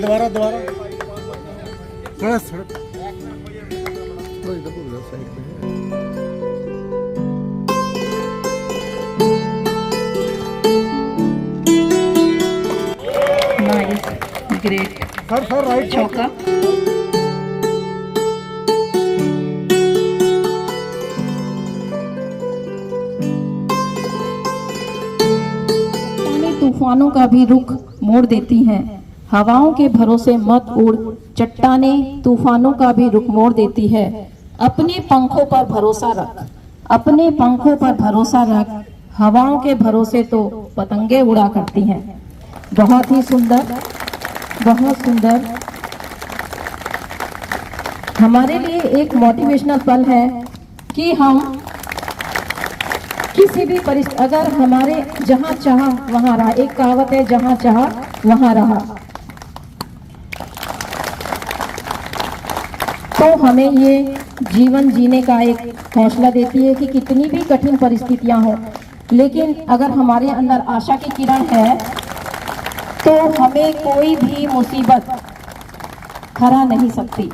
दोबारा दोबारा सड़क सड़क नाइस, ग्रेट, सर राइट चौका। तूफानों का भी रुख मोड़ देती हैं, हवाओं के भरोसे मत उड़, चट्टानें तूफानों का भी रुख मोड़ देती है। अपने पंखों पर भरोसा रख, अपने पंखों पर भरोसा रख, हवाओं के भरोसे तो पतंगे उड़ा करती हैं। बहुत ही सुंदर, बहुत सुंदर। हमारे लिए एक मोटिवेशनल पल है कि हम किसी भी परिस्थिति, अगर हमारे जहां चाहा वहां रहा, एक कहावत है जहां चाहा वहां रहा, तो हमें ये जीवन जीने का एक हौसला देती है कि कितनी भी कठिन परिस्थितियां हो, लेकिन अगर हमारे अंदर आशा की किरण है तो हमें कोई भी मुसीबत हरा नहीं सकती।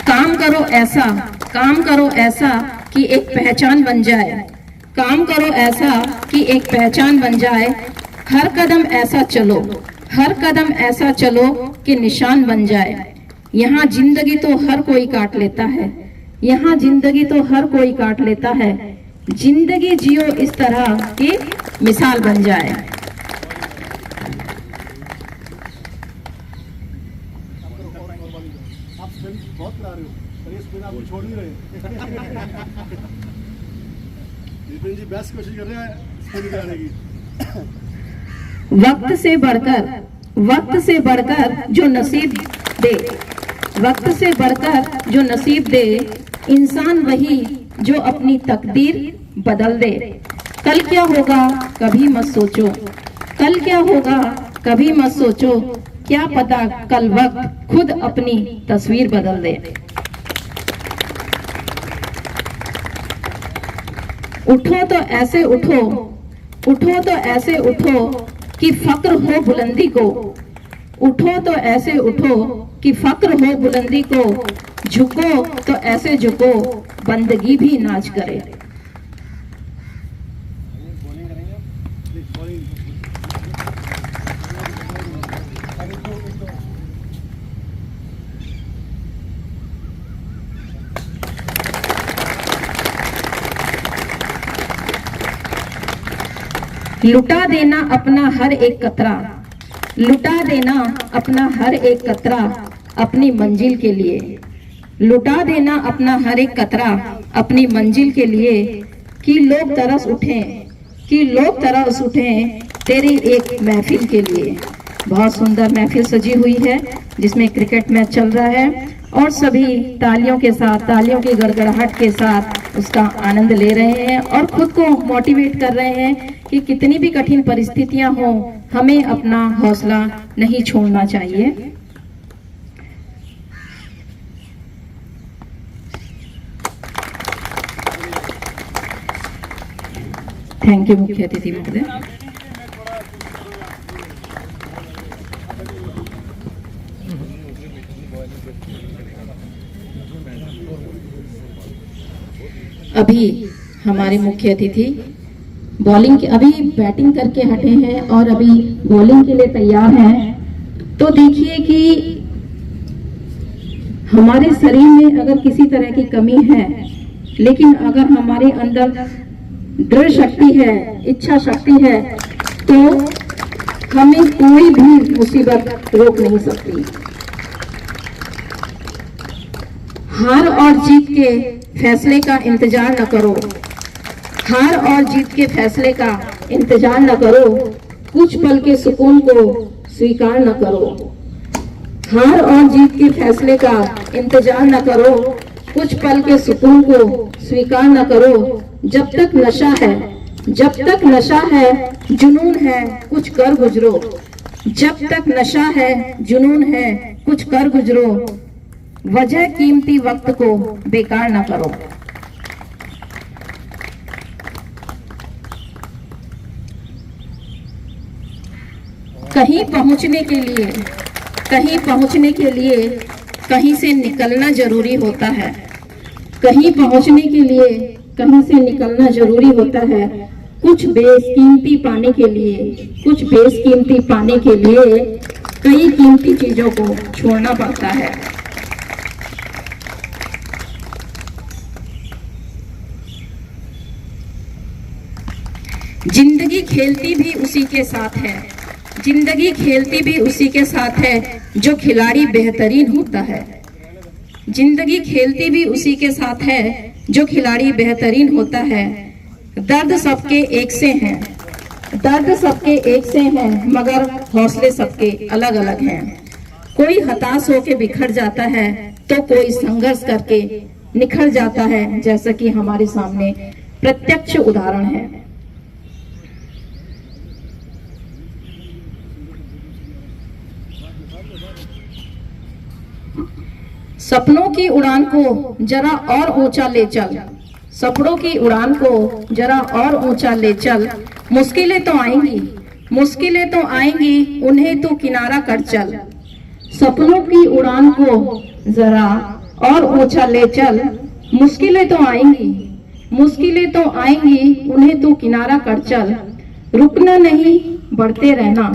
काम करो ऐसा, काम करो ऐसा कि एक पहचान बन जाए, काम करो ऐसा कि एक पहचान बन जाए। हर कदम ऐसा चलो, हर कदम ऐसा चलो कि निशान बन जाए। यहाँ जिंदगी तो हर कोई काट लेता है, यहाँ जिंदगी तो हर कोई काट लेता है। जिंदगी जियो इस तरह की मिसाल बन जाए। बहुत करा रहे हो, पर ये स्पिन आपको छोड़ नहीं रहे। विपिन जी बेस्ट कोशिश कर रहे हैं स्पिन कराने की। वक्त से बढ़कर, वक्त से बढ़कर जो नसीब दे, वक्त से बढ़कर जो नसीब दे, इंसान वही जो अपनी तकदीर बदल दे। कल क्या होगा कभी मत सोचो, कल क्या होगा कभी मत सोचो, क्या पता कल वक्त खुद अपनी तस्वीर बदल दे। उठो तो ऐसे उठो, उठो तो ऐसे उठो कि फक्र हो बुलंदी को, उठो तो ऐसे उठो कि फक्र हो बुलंदी को, झुको तो ऐसे झुको बंदगी भी नाच करे। लुटा देना अपना हर एक कतरा, लुटा देना अपना हर एक कतरा अपनी मंजिल के लिए, लुटा देना अपना हर एक कतरा अपनी मंजिल के लिए। कि लोग तरस उठें, कि लोग तरस उठें तेरी एक महफिल के लिए। बहुत सुंदर महफिल सजी हुई है जिसमें क्रिकेट मैच चल रहा है और सभी तालियों के साथ, तालियों की गड़गड़ाहट के साथ उसका आनंद ले रहे हैं और खुद को मोटिवेट कर रहे हैं कि कितनी भी कठिन परिस्थितियां हो, हमें अपना हौसला नहीं छोड़ना चाहिए। थैंक यू मुख्य अतिथि महोदय। अभी हमारे मुख्य अतिथि बॉलिंग के, अभी बैटिंग करके हटे हैं और अभी बॉलिंग के लिए तैयार हैं। तो देखिए कि हमारे शरीर में अगर किसी तरह की कमी है, लेकिन अगर हमारे अंदर दृढ़ शक्ति है, इच्छा शक्ति है, तो हमें कोई भी मुसीबत रोक नहीं सकती। हार और जीत के फैसले का इंतजार न करो, हार और जीत के फैसले का इंतजार न करो, कुछ पल के सुकून को स्वीकार न करो। हार और जीत के फैसले का इंतजार न करो, कुछ पल के सुकून को स्वीकार न करो। जब तक नशा है, जब तक नशा है, जुनून है, कुछ कर गुजरो। जब तक नशा है, जुनून है, कुछ कर गुजरो। वजह कीमती वक्त को बेकार न करो। कहीं पहुंचने के लिए कहीं से निकलना जरूरी होता है। कहीं पहुंचने के लिए कहीं से निकलना जरूरी होता है। कुछ बेशकीमती पाने के लिए कई कीमती चीजों को छोड़ना पड़ता है। जिंदगी खेलती भी उसी के साथ है। जिंदगी खेलती भी उसी के साथ है जो खिलाड़ी बेहतरीन होता है। जिंदगी खेलती भी उसी के साथ है जो खिलाड़ी बेहतरीन होता है। दर्द सबके एक से हैं, मगर हौसले सबके अलग अलग हैं। कोई हताश होकर बिखर जाता है तो कोई संघर्ष करके निखर जाता है, जैसा कि हमारे सामने प्रत्यक्ष उदाहरण है। सपनों की उड़ान को जरा और ऊंचा ले चल। सपनों की उड़ान को जरा और ऊंचा ले चल। मुश्किलें तो आएंगी, उन्हें तो किनारा कर चल। सपनों की उड़ान को जरा और ऊंचा ले चल। मुश्किलें तो आएंगी, उन्हें तो किनारा कर चल। रुकना नहीं बढ़ते रहना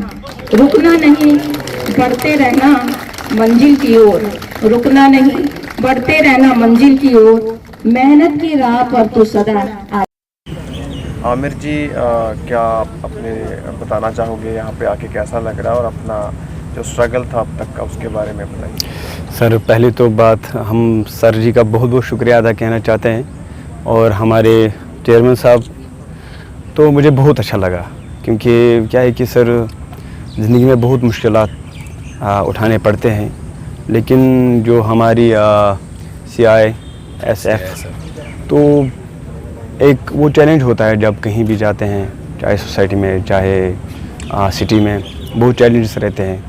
मंजिल की ओर। रुकना नहीं बढ़ते रहना मंजिल की ओर। मेहनत की राह पर तो सदा। आमिर जी, क्या आप अपने बताना चाहोगे यहाँ पे आके कैसा लग रहा है, और अपना जो स्ट्रगल था अब तक का उसके बारे में बताइए। सर, पहली तो बात हम सर जी का बहुत बहुत शुक्रिया अदा कहना चाहते हैं, और हमारे चेयरमैन साहब, तो मुझे बहुत अच्छा लगा। क्योंकि क्या है कि सर, ज़िंदगी में बहुत मुश्किलात उठाने पड़ते हैं, लेकिन जो हमारी CISF, तो एक वो चैलेंज होता है जब कहीं भी जाते हैं, चाहे सोसाइटी में चाहे सिटी में, बहुत चैलेंजेस रहते हैं।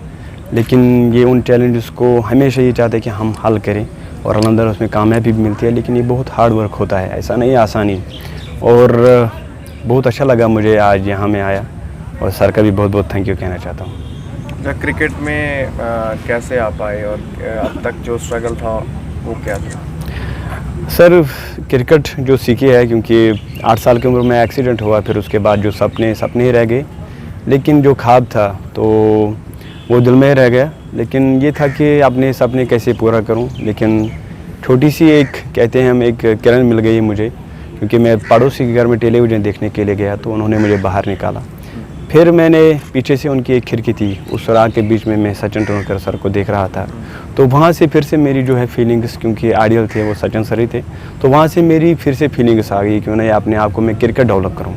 लेकिन ये उन चैलेंजेस को हमेशा ये चाहते हैं कि हम हल करें, और अल्हम्दुलिल्लाह उसमें कामयाबी भी मिलती है। लेकिन ये बहुत हार्ड वर्क होता है, ऐसा नहीं आसानी। और बहुत अच्छा लगा मुझे आज यहाँ में आया, और सर का भी बहुत बहुत थैंक यू कहना चाहता हूँ। जब क्रिकेट में कैसे आप आए, और अब तक जो स्ट्रगल था वो क्या था? सर, क्रिकेट जो सीखी है, क्योंकि 8 साल की उम्र में एक्सीडेंट हुआ, फिर उसके बाद जो सपने ही रह गए। लेकिन जो ख्वाब था तो वो दिल में रह गया। लेकिन ये था कि अपने सपने कैसे पूरा करूं। लेकिन छोटी सी एक, कहते हैं हम, एक किरण मिल गई मुझे, क्योंकि मैं पड़ोसी के घर में टेलीविज़न देखने के लिए गया, तो उन्होंने मुझे बाहर निकाला। फिर मैंने पीछे से उनकी एक खिड़की थी, उस सुराख के बीच में मैं सचिन तेंदुलकर सर को देख रहा था। तो वहाँ से फिर से मेरी जो है फीलिंग्स, क्योंकि आइडियल थे वो सचिन सर ही थे, तो वहाँ से मेरी फिर से फीलिंग्स आ गई, क्यों नहीं अपने आप को मैं क्रिकेट डेवलप करूँ।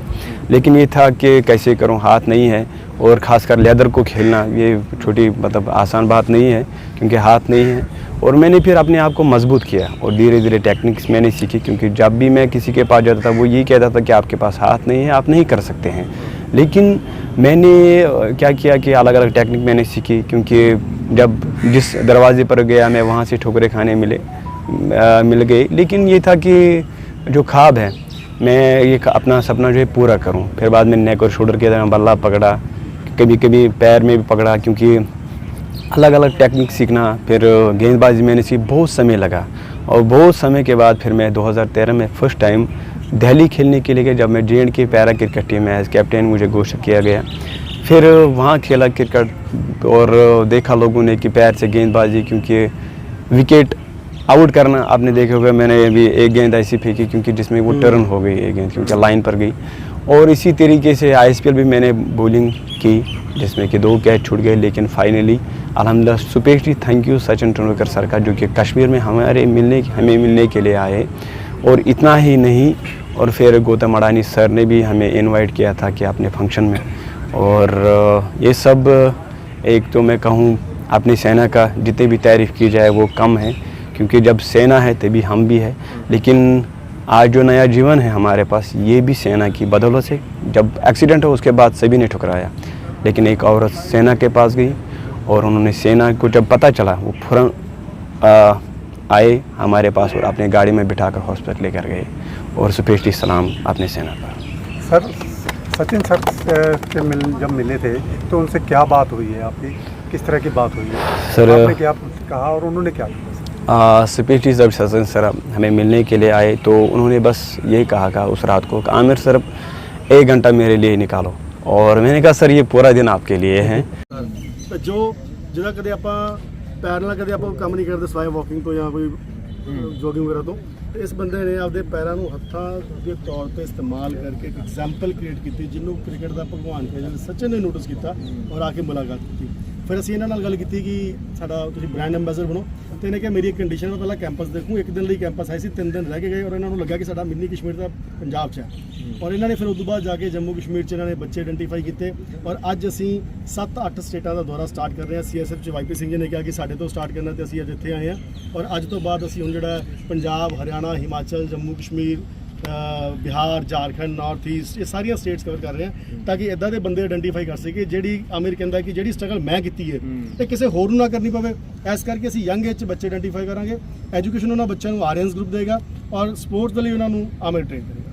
लेकिन ये था कि कैसे करूँ, हाथ नहीं है, और ख़ासकर लेदर को खेलना ये छोटी आसान बात नहीं है, क्योंकि हाथ नहीं है। और मैंने फिर अपने आप को मजबूत किया, और धीरे धीरे टेक्निक्स मैंने सीखी। क्योंकि जब भी मैं किसी के पास जाता था, वो ये कहता था कि आपके पास हाथ नहीं है, आप नहीं कर सकते हैं। लेकिन मैंने क्या किया कि अलग अलग टेक्निक मैंने सीखी, क्योंकि जब जिस दरवाजे पर गया मैं, वहाँ से ठोकरें खाने मिल गई। लेकिन ये था कि जो ख्वाब है, मैं ये अपना सपना जो है पूरा करूँ। फिर बाद में नेक और शोल्डर के तरह बल्ला पकड़ा, कभी कभी पैर में भी पकड़ा, क्योंकि अलग अलग टेक्निक सीखना। फिर गेंदबाजी मैंने सीखी, बहुत समय लगा। और बहुत समय के बाद फिर मैं 2013 में फर्स्ट टाइम दिल्ली खेलने के लिए गया, जब मैं JNK पैरा क्रिकेट टीम में एज कैप्टन मुझे घोषित किया गया। फिर वहाँ खेला क्रिकेट, और देखा लोगों ने कि पैर से गेंदबाजी, क्योंकि विकेट आउट करना आपने देखे होगा। मैंने भी एक गेंद ऐसी फेंकी क्योंकि जिसमें वो टर्न हो गई, एक गेंद क्योंकि लाइन पर गई। और इसी तरीके से ISPL भी मैंने बॉलिंग की, जिसमें कि 2 कैच छूट गए। लेकिन फाइनली अल्हम्दुलिल्लाह specially thank you Sachin Tendulkar sir का, जो कि कश्मीर में हमें मिलने के लिए आए। और इतना ही नहीं, और फिर गौतम अडानी सर ने भी हमें इनवाइट किया था कि अपने फंक्शन में। और ये सब, एक तो मैं कहूँ अपनी सेना का जितनी भी तारीफ़ की जाए वो कम है, क्योंकि जब सेना है तभी हम भी है। लेकिन आज जो नया जीवन है हमारे पास, ये भी सेना की बदौलत से। जब एक्सीडेंट हो उसके बाद सभी ने ठुकराया, लेकिन एक औरत सेना के पास गई, और उन्होंने सेना को जब पता चला, वो फ़ौरन आए हमारे पास, और अपने गाड़ी में बिठाकर हॉस्पिटल लेकर गए। और स्पेशली सलाम अपने सेना पर। सचिन सर से जब मिले थे तो उनसे क्या बात हुई है आपकी, किस तरह की बात हुई है सर, आपने क्या कहा और उन्होंने क्या कहा? स्पीच जब सचिन सर हमें मिलने के लिए आए तो उन्होंने बस यही कहा उस रात को कि आमिर सर 1 घंटा मेरे लिए निकालो, और मैंने कहा सर ये पूरा दिन आपके लिए है। ਤਾਂ ਜੋ ਜਿਹੜਾ ਕਦੇ ਆਪਾਂ ਪੈਰ ਨਾਲ ਕਦੇ ਆਪਾਂ ਕੰਮ ਨਹੀਂ ਕਰਦੇ ਸਵਾਏ ਵਾਕਿੰਗ ਤੋਂ ਜਾਂ ਕੋਈ ਜੋਗਿੰਗ ਵਗੈਰਾ ਤੋਂ, ਤੇ ਇਸ ਬੰਦੇ ਨੇ ਆਪਦੇ ਪੈਰਾਂ ਨੂੰ ਹੱਥਾਂ ਦੇ ਤੌਰ ਤੇ ਇਸਤੇਮਾਲ ਕਰਕੇ ਇੱਕ ਐਗਜ਼ਾਮਪਲ ਕ੍ਰੀਏਟ ਕੀਤੀ ਜਿਹਨੂੰ ਕ੍ਰਿਕਟ ਦਾ ਭਗਵਾਨ ਕਿਹਾ ਜਾਂਦਾ। ਸਚਿਨ ਨੇ ਨੋਟਿਸ ਕੀਤਾ ਔਰ ਆ ਕੇ ਮੁਲਾਕਾਤ ਕੀਤੀ। ਫਿਰ ਅਸੀਂ ਇਹਨਾਂ ਨਾਲ ਗੱਲ ਕੀਤੀ ਕਿ ਸਾਡਾ ਤੁਸੀਂ ਬ੍ਰਾਂਡ ਐਂਬੈਸਡਰ ਬਣੋ, ਤੇ ਇਹਨੇ ਕਿਹਾ ਮੇਰੀ ਇੱਕ ਕੰਡੀਸ਼ਨ ਹੈ, ਪਹਿਲਾਂ ਕੈਂਪਸ ਦੇਖੂੰ। 1 ਦਿਨ ਲਈ ਕੈਂਪਸ ਆਏ ਸੀ, 3 ਦਿਨ ਰਹਿ ਕੇ ਗਏ ਔਰ ਇਹਨਾਂ ਨੂੰ ਲੱਗਾ ਕਿ ਸਾਡਾ ਮਿੰਨੀ ਕਸ਼ਮੀਰ ਦਾ ਪੰਜਾਬ 'ਚ ਹੈ, ਔਰ ਇਹਨਾਂ ਨੇ ਫਿਰ ਉਸ ਤੋਂ ਬਾਅਦ ਜਾ ਕੇ ਜੰਮੂ ਕਸ਼ਮੀਰ 'ਚ ਇਹਨਾਂ ਨੇ ਬੱਚੇ ਆਇਡੈਂਟੀਫਾਈ ਕੀਤੇ ਔਰ ਅੱਜ ਅਸੀਂ 7-8 ਸਟੇਟਾਂ ਦਾ ਦੌਰਾ ਸਟਾਰਟ ਕਰ ਰਹੇ ਹਾਂ। CSF 'ਚ YP ਸਿੰਘ ਜੀ ਨੇ ਕਿਹਾ ਕਿ ਸਾਡੇ ਤੋਂ ਸਟਾਰਟ ਕਰਨਾ, ਤੇ ਅਸੀਂ ਅੱਜ ਇੱਥੇ ਆਏ ਹਾਂ ਔਰ ਅੱਜ ਤੋਂ ਬਾਅਦ ਅਸੀਂ ਹੁਣ ਜਿਹੜਾ ਪੰਜਾਬ, ਹਰਿਆਣਾ, ਹਿਮਾਚਲ, ਜੰਮੂ ਕਸ਼ਮੀਰ, ਬਿਹਾਰ, ਝਾਰਖੰਡ, ਨਾਰਥ ਈਸਟ, ਇਹ ਸਾਰੀਆਂ ਸਟੇਟਸ ਕਵਰ ਕਰ ਰਹੇ ਹਾਂ ਤਾਂ ਕਿ ਇੱਦਾਂ ਦੇ ਬੰਦੇ ਆਇਡੈਂਟੀਫਾਈ ਕਰ ਸਕੇ ਜਿਹੜੀ ਆਮਿਰ ਕਹਿੰਦਾ ਕਿ ਜਿਹੜੀ ਸਟਰਗਲ ਮੈਂ ਕੀਤੀ ਹੈ ਇਹ ਕਿਸੇ ਹੋਰ ਨੂੰ ਨਾ ਕਰਨੀ ਪਵੇ। ਇਸ ਕਰਕੇ ਅਸੀਂ ਯੰਗ ਏਜ 'ਚ ਬੱਚੇ ਆਇਡੈਂਟੀਫਾਈ ਕਰਾਂਗੇ, ਐਜੂਕੇਸ਼ਨ ਉਹਨਾਂ ਬੱਚਿਆਂ ਨੂੰ ਆਰੀਅਨਸ ਗਰੁੱਪ ਦੇਗਾ ਔਰ ਸਪੋਰਟਸ ਦੇ ਲਈ ਉਹਨਾਂ ਨੂੰ ਆਮਿਰ ट्रेन करेगा।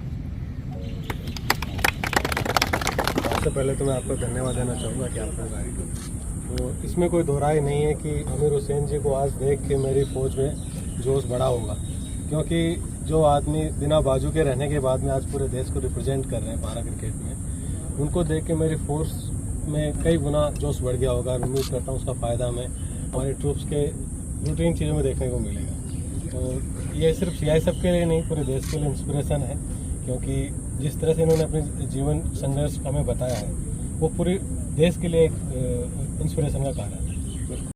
सबसे पहले तो मैं आपको धन्यवाद देना चाहूँगा कि आपने तो इसमें कोई दोहराई नहीं है कि आमिर हुसैन जी को आज देख के मेरी फ़ौज में जोश बढ़ा होगा, क्योंकि जो आदमी बिना बाजू के रहने के बाद में आज पूरे देश को रिप्रेजेंट कर रहे हैं पारा क्रिकेट में, उनको देख के मेरी फोर्स में कई गुना जोश बढ़ गया होगा। उम्मीद करता हूँ उसका फ़ायदा हमें हमारे ट्रूप्स के रूटीन चीज़ों में देखने को मिलेगा। तो ये सिर्फ CISF के लिए नहीं, पूरे देश के लिए इंस्पिरेशन है, क्योंकि जिस तरह से इन्होंने अपने जीवन संघर्ष हमें बताया है वो पूरे देश के लिए एक इंस्पिरेशन का कारण है।